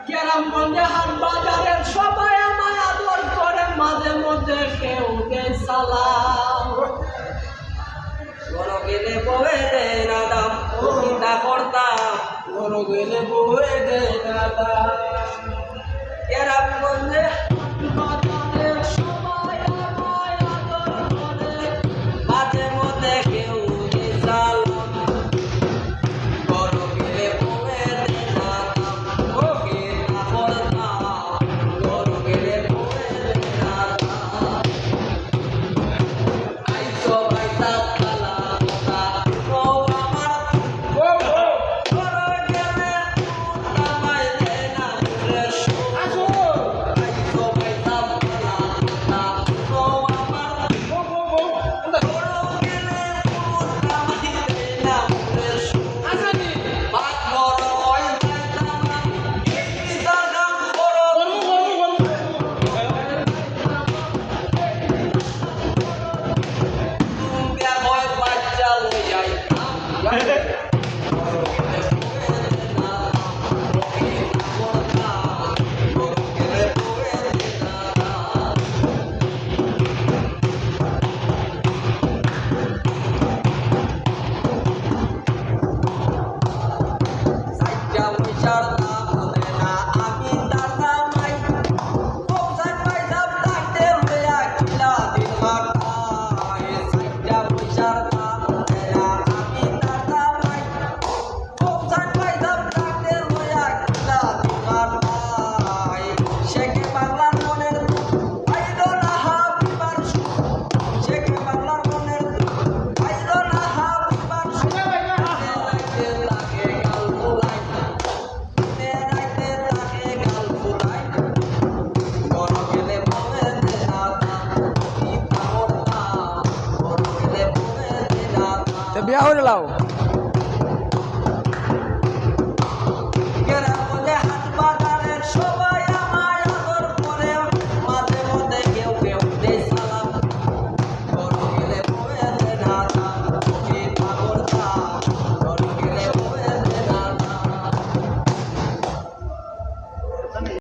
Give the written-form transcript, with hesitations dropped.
গ্রামগঞ্জে হাট বাজারের সবাই আমায় আদর করে, মাঝে মধ্যে কেউ দেয় সালাম। বড় গেলে বয়ে দেয় না দাম, চিন্তা করতাম বড় গেলে বয়ে দেয় না দাম। গ্রামগঞ্জে বাজারের সবাই আমায় আদর করে, মাঝে মধ্যে কেউ দেয় সালাম। বড় গেলে বয়ে দেয় না দাম, চিন্তা করতাম বড় গেলে বয়ে দেয় না দাম। আইসো বাইসা পালা কথা ও আমার বড় গেলে আমায় দেয় না রে শো। আইসো বাইসা পালা কথা ও আমার বড় গেলে আমায় দেয় না রে শো। ভাত বড় হয় যাইতাম না, পিতা গান বড় দুর্গা হয় বাচ্চা লইয়াই বিয়া হয়ে লাও।